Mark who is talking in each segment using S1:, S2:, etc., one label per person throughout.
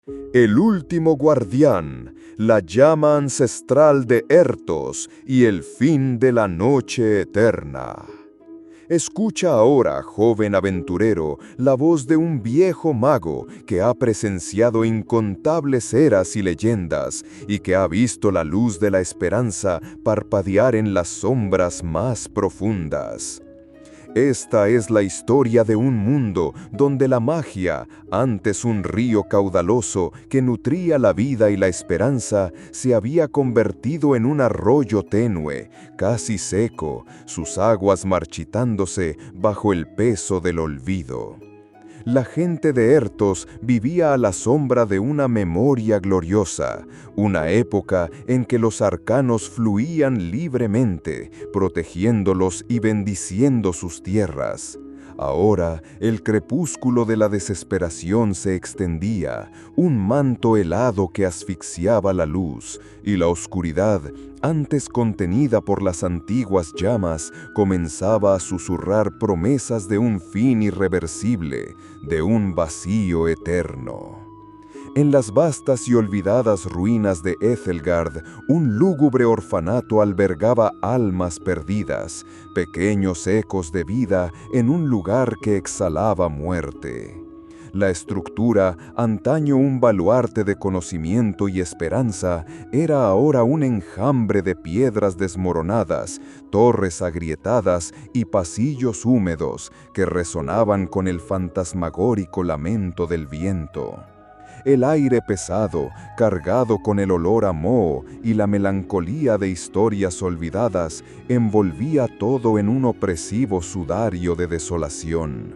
S1: El último guardián, la llama ancestral de Ertos y el fin de la noche eterna. Escucha ahora, joven aventurero, la voz de un viejo mago que ha presenciado incontables eras y leyendas y que ha visto la luz de la esperanza parpadear en las sombras más profundas. Esta es la historia de un mundo donde la magia, antes un río caudaloso que nutría la vida y la esperanza, se había convertido en un arroyo tenue, casi seco, sus aguas marchitándose bajo el peso del olvido. La gente de Ertos vivía a la sombra de una memoria gloriosa, una época en que los arcanos fluían libremente, protegiéndolos y bendiciendo sus tierras. Ahora, el crepúsculo de la desesperación se extendía, un manto helado que asfixiaba la luz, y la oscuridad, antes contenida por las antiguas llamas, comenzaba a susurrar promesas de un fin irreversible, de un vacío eterno. En las vastas y olvidadas ruinas de Ethelgard, un lúgubre orfanato albergaba almas perdidas, pequeños ecos de vida en un lugar que exhalaba muerte. La estructura, antaño un baluarte de conocimiento y esperanza, era ahora un enjambre de piedras desmoronadas, torres agrietadas y pasillos húmedos que resonaban con el fantasmagórico lamento del viento. El aire pesado, cargado con el olor a moho y la melancolía de historias olvidadas, envolvía todo en un opresivo sudario de desolación.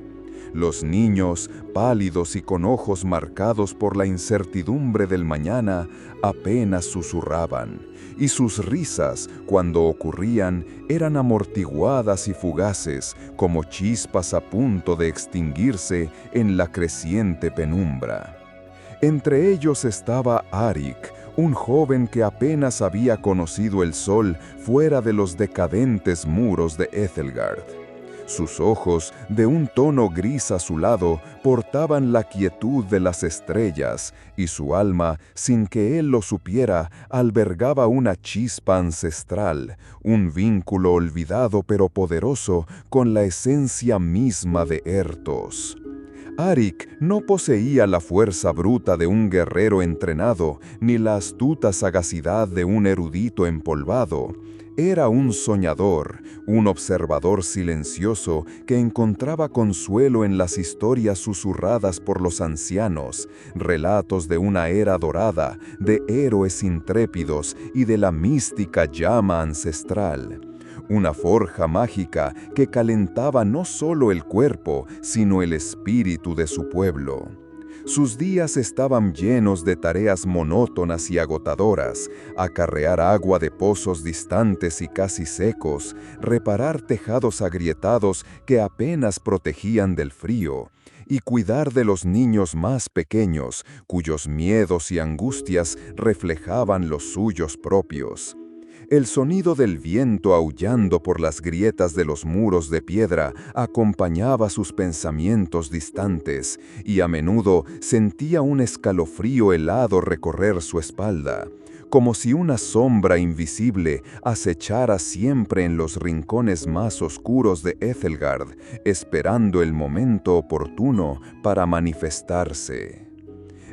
S1: Los niños, pálidos y con ojos marcados por la incertidumbre del mañana, apenas susurraban, y sus risas, cuando ocurrían, eran amortiguadas y fugaces, como chispas a punto de extinguirse en la creciente penumbra. Entre ellos estaba Arik, un joven que apenas había conocido el sol fuera de los decadentes muros de Ethelgard. Sus ojos, de un tono gris azulado, portaban la quietud de las estrellas, y su alma, sin que él lo supiera, albergaba una chispa ancestral, un vínculo olvidado pero poderoso con la esencia misma de Ertos. Arik no poseía la fuerza bruta de un guerrero entrenado, ni la astuta sagacidad de un erudito empolvado. Era un soñador, un observador silencioso que encontraba consuelo en las historias susurradas por los ancianos, relatos de una era dorada, de héroes intrépidos y de la mística llama ancestral. Una forja mágica que calentaba no solo el cuerpo, sino el espíritu de su pueblo. Sus días estaban llenos de tareas monótonas y agotadoras: acarrear agua de pozos distantes y casi secos, reparar tejados agrietados que apenas protegían del frío, y cuidar de los niños más pequeños, cuyos miedos y angustias reflejaban los suyos propios. El sonido del viento aullando por las grietas de los muros de piedra acompañaba sus pensamientos distantes, y a menudo sentía un escalofrío helado recorrer su espalda, como si una sombra invisible acechara siempre en los rincones más oscuros de Ethelgard, esperando el momento oportuno para manifestarse.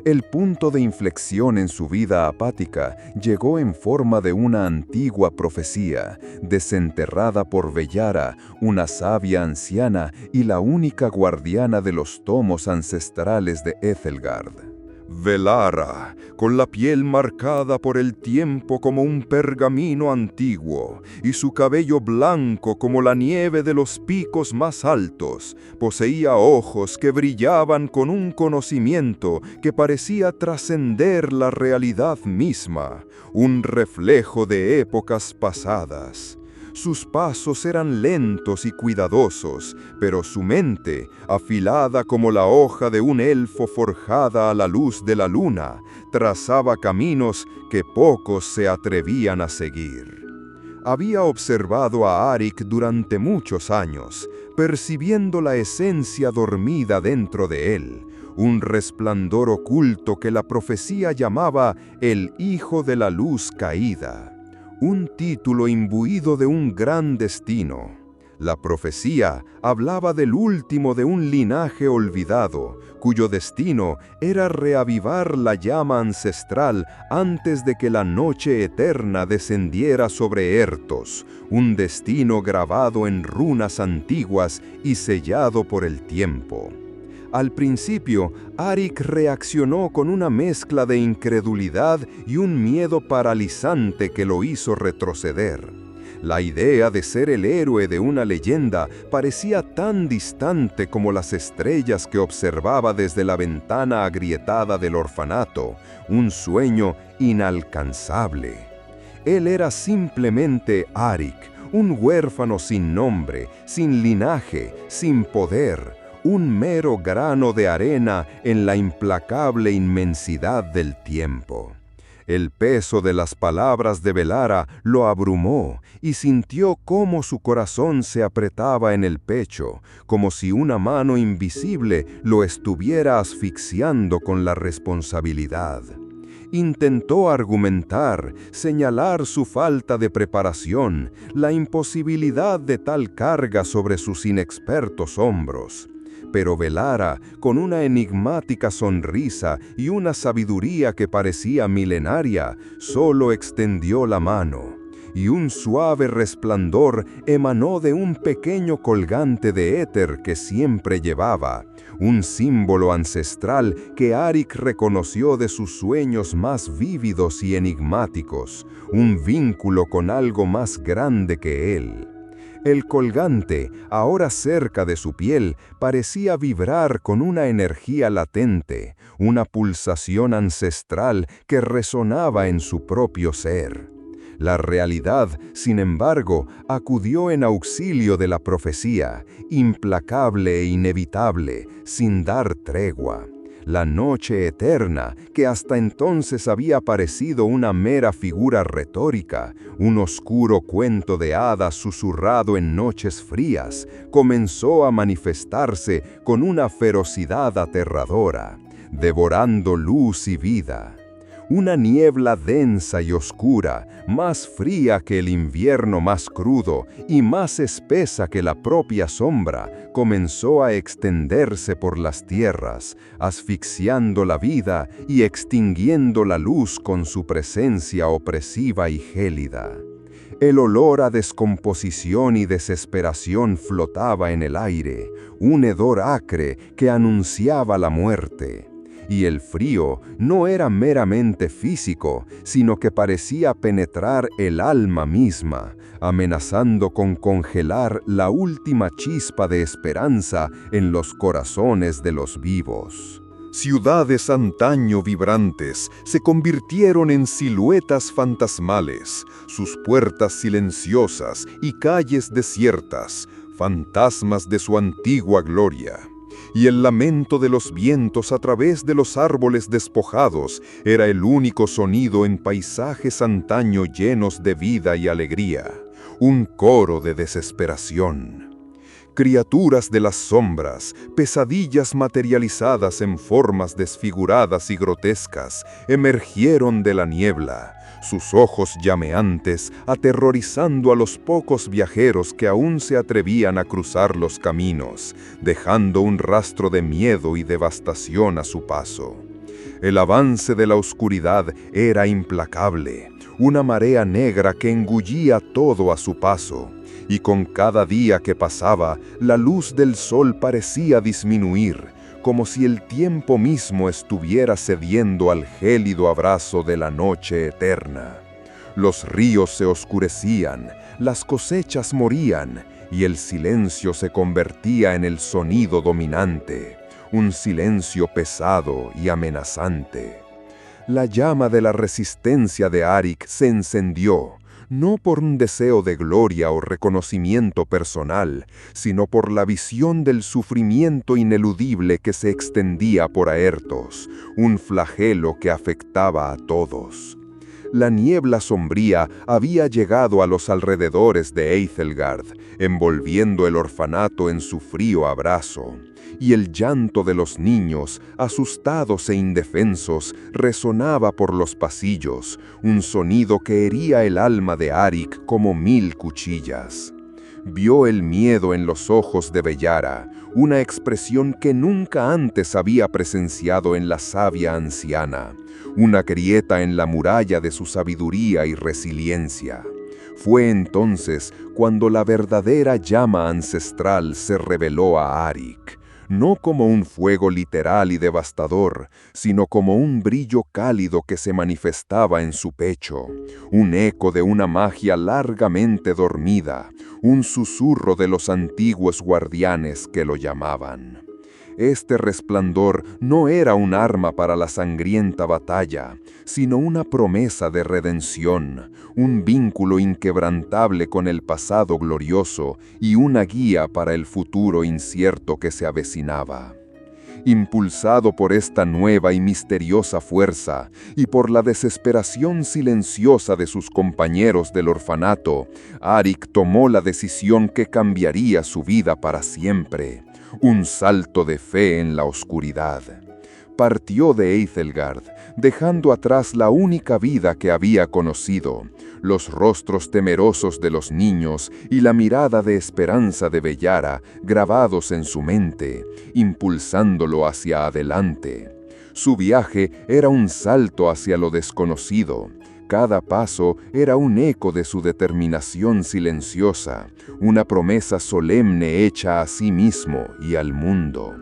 S1: El punto de inflexión en su vida apática llegó en forma de una antigua profecía, desenterrada por Vellara, una sabia anciana y la única guardiana de los tomos ancestrales de Ethelgard. Vellara, con la piel marcada por el tiempo como un pergamino antiguo, y su cabello blanco como la nieve de los picos más altos, poseía ojos que brillaban con un conocimiento que parecía trascender la realidad misma, un reflejo de épocas pasadas. Sus pasos eran lentos y cuidadosos, pero su mente, afilada como la hoja de un elfo forjada a la luz de la luna, trazaba caminos que pocos se atrevían a seguir. Había observado a Arik durante muchos años, percibiendo la esencia dormida dentro de él, un resplandor oculto que la profecía llamaba el Hijo de la Luz Caída, un título imbuido de un gran destino. La profecía hablaba del último de un linaje olvidado, cuyo destino era reavivar la llama ancestral antes de que la noche eterna descendiera sobre Ertos, un destino grabado en runas antiguas y sellado por el tiempo. Al principio, Arik reaccionó con una mezcla de incredulidad y un miedo paralizante que lo hizo retroceder. La idea de ser el héroe de una leyenda parecía tan distante como las estrellas que observaba desde la ventana agrietada del orfanato, un sueño inalcanzable. Él era simplemente Arik, un huérfano sin nombre, sin linaje, sin poder, un mero grano de arena en la implacable inmensidad del tiempo. El peso de las palabras de Velara lo abrumó y sintió cómo su corazón se apretaba en el pecho, como si una mano invisible lo estuviera asfixiando con la responsabilidad. Intentó argumentar, señalar su falta de preparación, la imposibilidad de tal carga sobre sus inexpertos hombros. Pero Velara, con una enigmática sonrisa y una sabiduría que parecía milenaria, solo extendió la mano, y un suave resplandor emanó de un pequeño colgante de éter que siempre llevaba, un símbolo ancestral que Arik reconoció de sus sueños más vívidos y enigmáticos, un vínculo con algo más grande que él. El colgante, ahora cerca de su piel, parecía vibrar con una energía latente, una pulsación ancestral que resonaba en su propio ser. La realidad, sin embargo, acudió en auxilio de la profecía, implacable e inevitable, sin dar tregua. La noche eterna, que hasta entonces había parecido una mera figura retórica, un oscuro cuento de hadas susurrado en noches frías, comenzó a manifestarse con una ferocidad aterradora, devorando luz y vida. Una niebla densa y oscura, más fría que el invierno más crudo y más espesa que la propia sombra, comenzó a extenderse por las tierras, asfixiando la vida y extinguiendo la luz con su presencia opresiva y gélida. El olor a descomposición y desesperación flotaba en el aire, un hedor acre que anunciaba la muerte. Y el frío no era meramente físico, sino que parecía penetrar el alma misma, amenazando con congelar la última chispa de esperanza en los corazones de los vivos. Ciudades antaño vibrantes se convirtieron en siluetas fantasmales, sus puertas silenciosas y calles desiertas, fantasmas de su antigua gloria. Y el lamento de los vientos a través de los árboles despojados era el único sonido en paisajes antaño llenos de vida y alegría, un coro de desesperación. Criaturas de las sombras, pesadillas materializadas en formas desfiguradas y grotescas, emergieron de la niebla, sus ojos llameantes aterrorizando a los pocos viajeros que aún se atrevían a cruzar los caminos, dejando un rastro de miedo y devastación a su paso. El avance de la oscuridad era implacable, una marea negra que engullía todo a su paso, y con cada día que pasaba, la luz del sol parecía disminuir, como si el tiempo mismo estuviera cediendo al gélido abrazo de la noche eterna. Los ríos se oscurecían, las cosechas morían, y el silencio se convertía en el sonido dominante, un silencio pesado y amenazante. La llama de la resistencia de Arik se encendió, no por un deseo de gloria o reconocimiento personal, sino por la visión del sufrimiento ineludible que se extendía por Aertos, un flagelo que afectaba a todos. La niebla sombría había llegado a los alrededores de Eitelgard, envolviendo el orfanato en su frío abrazo, y el llanto de los niños, asustados e indefensos, resonaba por los pasillos, un sonido que hería el alma de Arik como 1000 cuchillas. Vio el miedo en los ojos de Bellara, una expresión que nunca antes había presenciado en la sabia anciana, una grieta en la muralla de su sabiduría y resiliencia. Fue entonces cuando la verdadera llama ancestral se reveló a Arik, no como un fuego literal y devastador, sino como un brillo cálido que se manifestaba en su pecho, un eco de una magia largamente dormida, un susurro de los antiguos guardianes que lo llamaban. Este resplandor no era un arma para la sangrienta batalla, sino una promesa de redención, un vínculo inquebrantable con el pasado glorioso y una guía para el futuro incierto que se avecinaba. Impulsado por esta nueva y misteriosa fuerza y por la desesperación silenciosa de sus compañeros del orfanato, Arik tomó la decisión que cambiaría su vida para siempre. Un salto de fe en la oscuridad. Partió de Eitelgard, dejando atrás la única vida que había conocido, los rostros temerosos de los niños y la mirada de esperanza de Bellara grabados en su mente, impulsándolo hacia adelante. Su viaje era un salto hacia lo desconocido. Cada paso era un eco de su determinación silenciosa, una promesa solemne hecha a sí mismo y al mundo.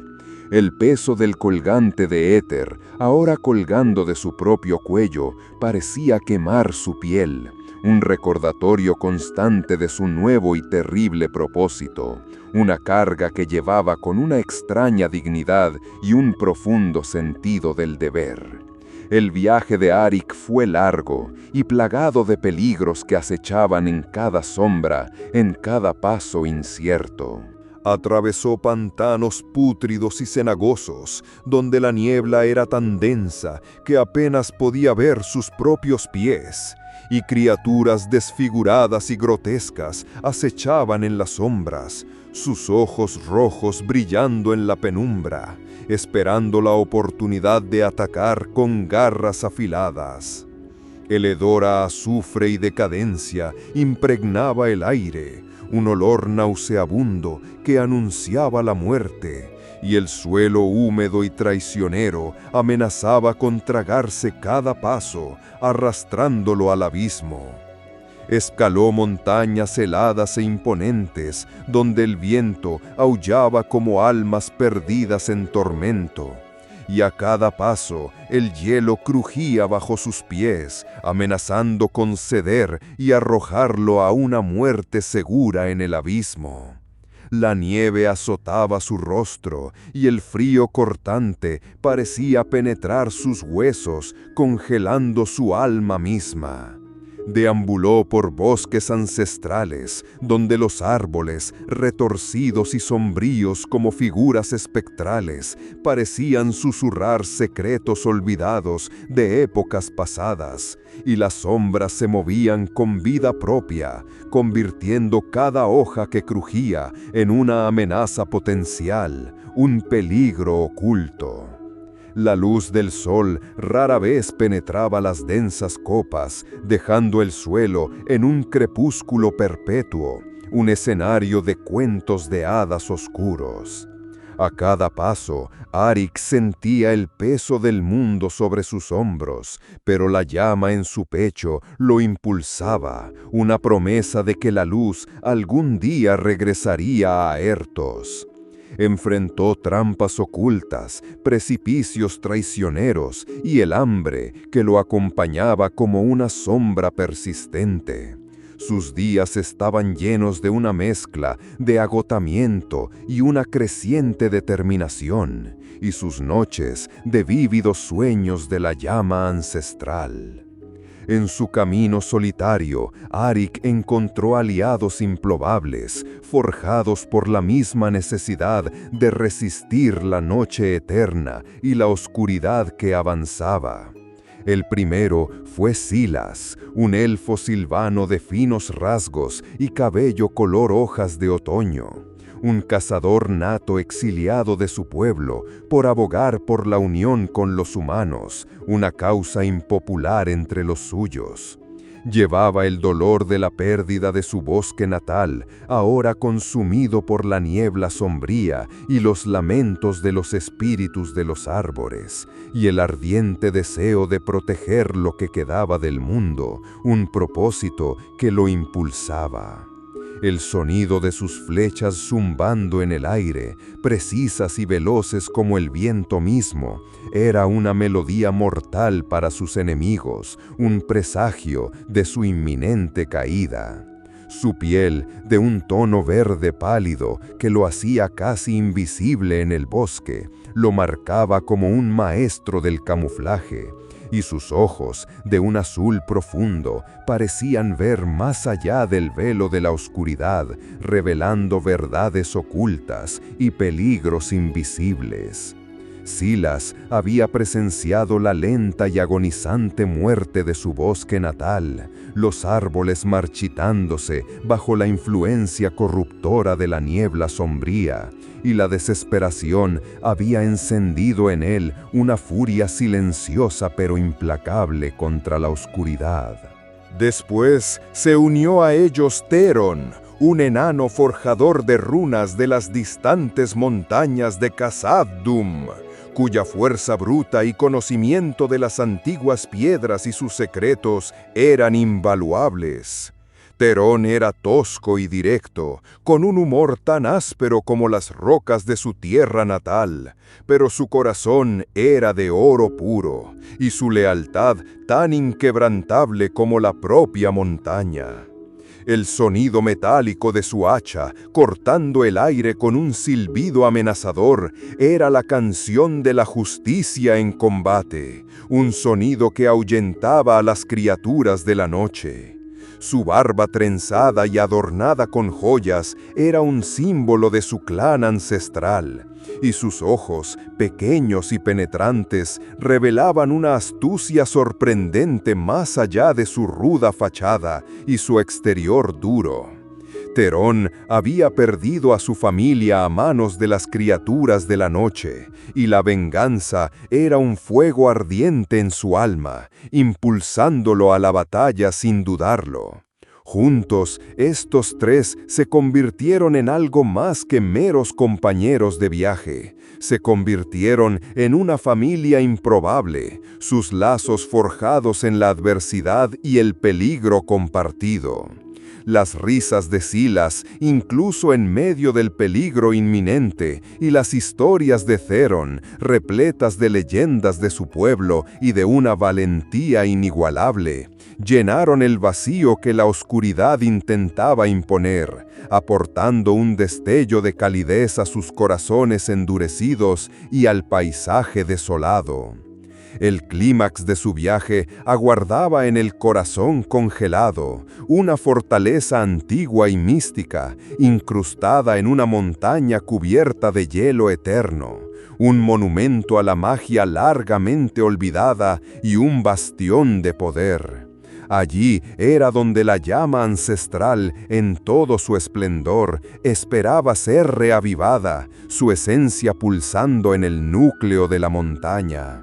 S1: El peso del colgante de éter, ahora colgando de su propio cuello, parecía quemar su piel, un recordatorio constante de su nuevo y terrible propósito, una carga que llevaba con una extraña dignidad y un profundo sentido del deber. El viaje de Arik fue largo y plagado de peligros que acechaban en cada sombra, en cada paso incierto. Atravesó pantanos pútridos y cenagosos, donde la niebla era tan densa que apenas podía ver sus propios pies, y criaturas desfiguradas y grotescas acechaban en las sombras, sus ojos rojos brillando en la penumbra, esperando la oportunidad de atacar con garras afiladas. El hedor a azufre y decadencia impregnaba el aire, un olor nauseabundo que anunciaba la muerte, y el suelo húmedo y traicionero amenazaba con tragarse cada paso, arrastrándolo al abismo. Escaló montañas heladas e imponentes, donde el viento aullaba como almas perdidas en tormento, y a cada paso el hielo crujía bajo sus pies, amenazando con ceder y arrojarlo a una muerte segura en el abismo. La nieve azotaba su rostro, y el frío cortante parecía penetrar sus huesos, congelando su alma misma. Deambuló por bosques ancestrales, donde los árboles, retorcidos y sombríos como figuras espectrales, parecían susurrar secretos olvidados de épocas pasadas, y las sombras se movían con vida propia, convirtiendo cada hoja que crujía en una amenaza potencial, un peligro oculto. La luz del sol rara vez penetraba las densas copas, dejando el suelo en un crepúsculo perpetuo, un escenario de cuentos de hadas oscuros. A cada paso, Arik sentía el peso del mundo sobre sus hombros, pero la llama en su pecho lo impulsaba, una promesa de que la luz algún día regresaría a Ertos. Enfrentó trampas ocultas, precipicios traicioneros y el hambre que lo acompañaba como una sombra persistente. Sus días estaban llenos de una mezcla de agotamiento y una creciente determinación, y sus noches de vívidos sueños de la llama ancestral. En su camino solitario, Arik encontró aliados improbables, forjados por la misma necesidad de resistir la noche eterna y la oscuridad que avanzaba. El primero fue Silas, un elfo silvano de finos rasgos y cabello color hojas de otoño, un cazador nato exiliado de su pueblo por abogar por la unión con los humanos, una causa impopular entre los suyos. Llevaba el dolor de la pérdida de su bosque natal, ahora consumido por la niebla sombría y los lamentos de los espíritus de los árboles, y el ardiente deseo de proteger lo que quedaba del mundo, un propósito que lo impulsaba. El sonido de sus flechas zumbando en el aire, precisas y veloces como el viento mismo, era una melodía mortal para sus enemigos, un presagio de su inminente caída. Su piel, de un tono verde pálido que lo hacía casi invisible en el bosque, lo marcaba como un maestro del camuflaje, y sus ojos, de un azul profundo, parecían ver más allá del velo de la oscuridad, revelando verdades ocultas y peligros invisibles. Silas había presenciado la lenta y agonizante muerte de su bosque natal, los árboles marchitándose bajo la influencia corruptora de la niebla sombría, y la desesperación había encendido en él una furia silenciosa pero implacable contra la oscuridad. Después se unió a ellos Theron, un enano forjador de runas de las distantes montañas de Khazad-dûm, cuya fuerza bruta y conocimiento de las antiguas piedras y sus secretos eran invaluables. Theron era tosco y directo, con un humor tan áspero como las rocas de su tierra natal, pero su corazón era de oro puro, y su lealtad tan inquebrantable como la propia montaña. El sonido metálico de su hacha, cortando el aire con un silbido amenazador, era la canción de la justicia en combate, un sonido que ahuyentaba a las criaturas de la noche. Su barba trenzada y adornada con joyas era un símbolo de su clan ancestral, y sus ojos, pequeños y penetrantes, revelaban una astucia sorprendente más allá de su ruda fachada y su exterior duro. Theron había perdido a su familia a manos de las criaturas de la noche, y la venganza era un fuego ardiente en su alma, impulsándolo a la batalla sin dudarlo. Juntos, estos tres se convirtieron en algo más que meros compañeros de viaje. Se convirtieron en una familia improbable, sus lazos forjados en la adversidad y el peligro compartido. Las risas de Silas, incluso en medio del peligro inminente, y las historias de Theron, repletas de leyendas de su pueblo y de una valentía inigualable, llenaron el vacío que la oscuridad intentaba imponer, aportando un destello de calidez a sus corazones endurecidos y al paisaje desolado. El clímax de su viaje aguardaba en el corazón congelado, una fortaleza antigua y mística, incrustada en una montaña cubierta de hielo eterno, un monumento a la magia largamente olvidada y un bastión de poder. Allí era donde la llama ancestral, en todo su esplendor, esperaba ser reavivada, su esencia pulsando en el núcleo de la montaña.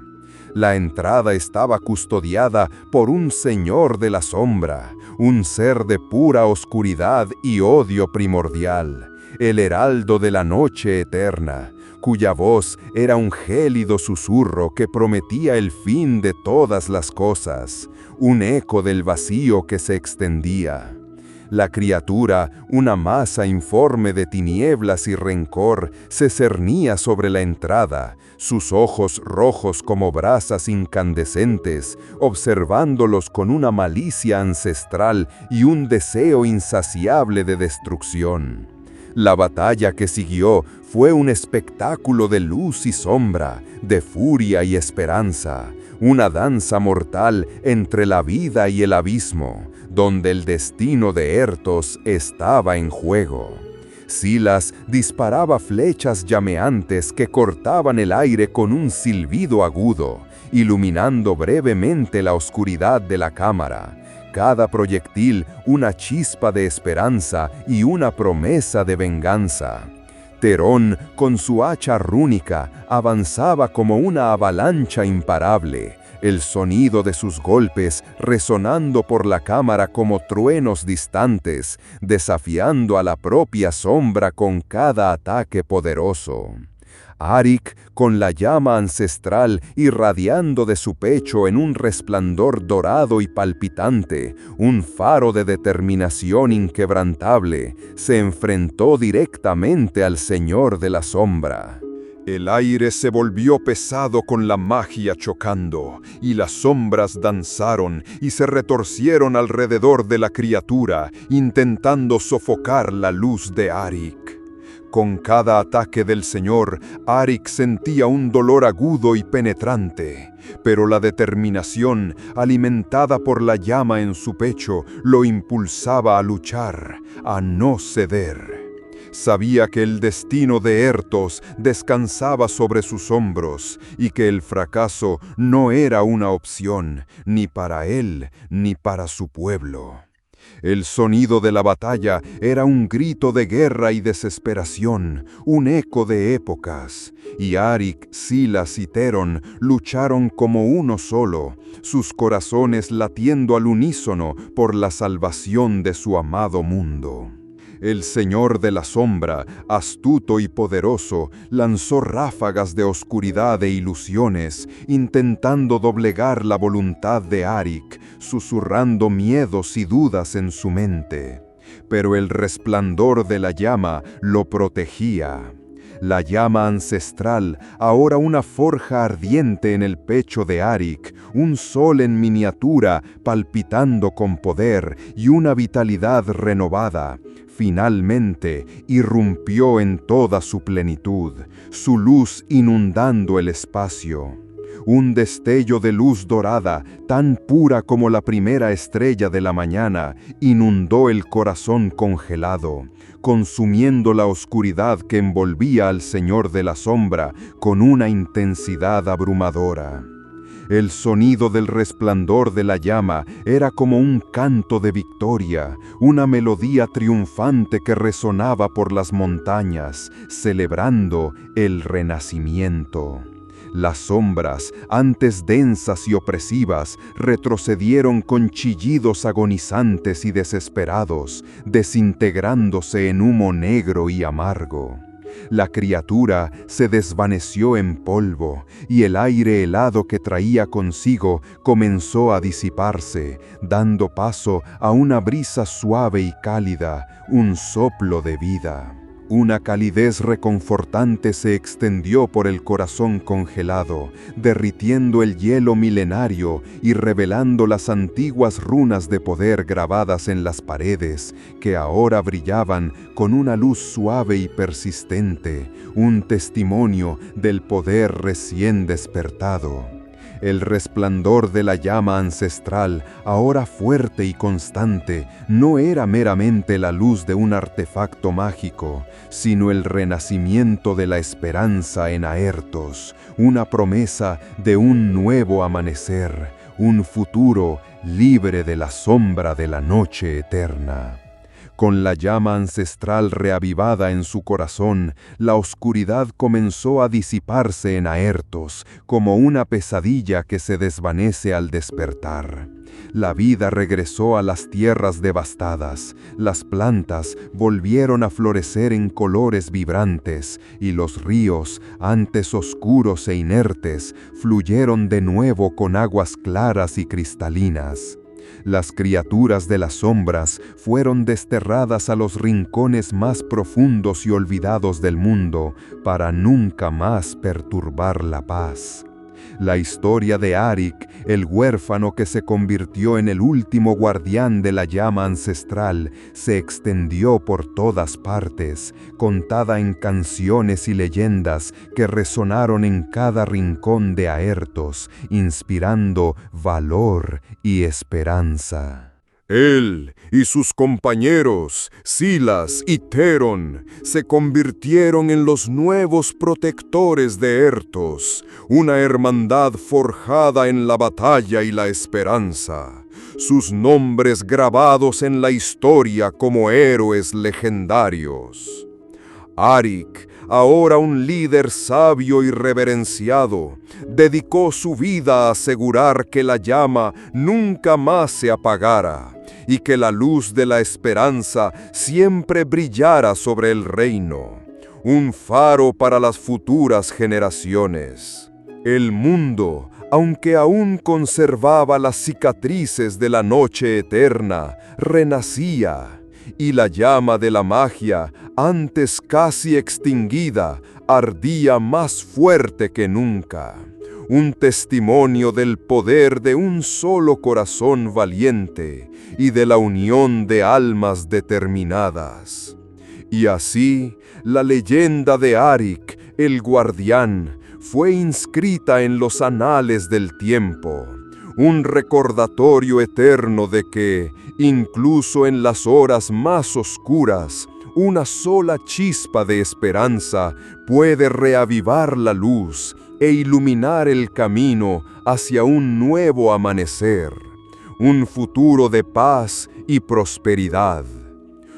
S1: La entrada estaba custodiada por un señor de la sombra, un ser de pura oscuridad y odio primordial, el heraldo de la noche eterna, cuya voz era un gélido susurro que prometía el fin de todas las cosas, un eco del vacío que se extendía. La criatura, una masa informe de tinieblas y rencor, se cernía sobre la entrada, sus ojos rojos como brasas incandescentes, observándolos con una malicia ancestral y un deseo insaciable de destrucción. La batalla que siguió fue un espectáculo de luz y sombra, de furia y esperanza, una danza mortal entre la vida y el abismo, donde el destino de Ertos estaba en juego. Silas disparaba flechas llameantes que cortaban el aire con un silbido agudo, iluminando brevemente la oscuridad de la cámara. Cada proyectil una chispa de esperanza y una promesa de venganza. Terón, con su hacha rúnica, avanzaba como una avalancha imparable, el sonido de sus golpes resonando por la cámara como truenos distantes, desafiando a la propia sombra con cada ataque poderoso. Arik, con la llama ancestral irradiando de su pecho en un resplandor dorado y palpitante, un faro de determinación inquebrantable, se enfrentó directamente al Señor de la Sombra. El aire se volvió pesado con la magia chocando, y las sombras danzaron y se retorcieron alrededor de la criatura, intentando sofocar la luz de Arik. Con cada ataque del Señor, Arik sentía un dolor agudo y penetrante, pero la determinación, alimentada por la llama en su pecho, lo impulsaba a luchar, a no ceder. Sabía que el destino de Ertos descansaba sobre sus hombros y que el fracaso no era una opción, ni para él ni para su pueblo. El sonido de la batalla era un grito de guerra y desesperación, un eco de épocas, y Arik, Silas y Terón lucharon como uno solo, sus corazones latiendo al unísono por la salvación de su amado mundo. El Señor de la Sombra, astuto y poderoso, lanzó ráfagas de oscuridad e ilusiones, intentando doblegar la voluntad de Arik, susurrando miedos y dudas en su mente. Pero el resplandor de la llama lo protegía. La llama ancestral, ahora una forja ardiente en el pecho de Arik, un sol en miniatura palpitando con poder y una vitalidad renovada, finalmente irrumpió en toda su plenitud, su luz inundando el espacio. Un destello de luz dorada, tan pura como la primera estrella de la mañana, inundó el corazón congelado, consumiendo la oscuridad que envolvía al Señor de la Sombra con una intensidad abrumadora. El sonido del resplandor de la llama era como un canto de victoria, una melodía triunfante que resonaba por las montañas, celebrando el renacimiento. Las sombras, antes densas y opresivas, retrocedieron con chillidos agonizantes y desesperados, desintegrándose en humo negro y amargo. La criatura se desvaneció en polvo, y el aire helado que traía consigo comenzó a disiparse, dando paso a una brisa suave y cálida, un soplo de vida. Una calidez reconfortante se extendió por el corazón congelado, derritiendo el hielo milenario y revelando las antiguas runas de poder grabadas en las paredes, que ahora brillaban con una luz suave y persistente, un testimonio del poder recién despertado. El resplandor de la llama ancestral, ahora fuerte y constante, no era meramente la luz de un artefacto mágico, sino el renacimiento de la esperanza en Aertos, una promesa de un nuevo amanecer, un futuro libre de la sombra de la noche eterna. Con la llama ancestral reavivada en su corazón, la oscuridad comenzó a disiparse en Aertos, como una pesadilla que se desvanece al despertar. La vida regresó a las tierras devastadas, las plantas volvieron a florecer en colores vibrantes, y los ríos, antes oscuros e inertes, fluyeron de nuevo con aguas claras y cristalinas. Las criaturas de las sombras fueron desterradas a los rincones más profundos y olvidados del mundo para nunca más perturbar la paz. La historia de Arik, el huérfano que se convirtió en el último guardián de la llama ancestral, se extendió por todas partes, contada en canciones y leyendas que resonaron en cada rincón de Aertos, inspirando valor y esperanza. Él y sus compañeros, Silas y Terón, se convirtieron en los nuevos protectores de Ertos, una hermandad forjada en la batalla y la esperanza, sus nombres grabados en la historia como héroes legendarios. Arik, ahora un líder sabio y reverenciado, dedicó su vida a asegurar que la llama nunca más se apagara y que la luz de la esperanza siempre brillara sobre el reino, un faro para las futuras generaciones. El mundo, aunque aún conservaba las cicatrices de la noche eterna, renacía, y la llama de la magia, antes casi extinguida, ardía más fuerte que nunca. Un testimonio del poder de un solo corazón valiente y de la unión de almas determinadas. Y así, la leyenda de Arik, el guardián, fue inscrita en los anales del tiempo, un recordatorio eterno de que, incluso en las horas más oscuras, una sola chispa de esperanza puede reavivar la luz e iluminar el camino hacia un nuevo amanecer, un futuro de paz y prosperidad.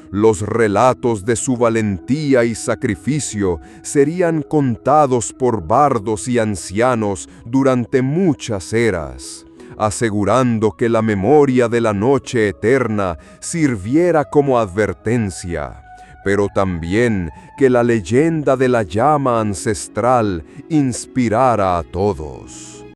S1: Los relatos de su valentía y sacrificio serían contados por bardos y ancianos durante muchas eras, asegurando que la memoria de la noche eterna sirviera como advertencia, pero también que la leyenda de la llama ancestral inspirara a todos.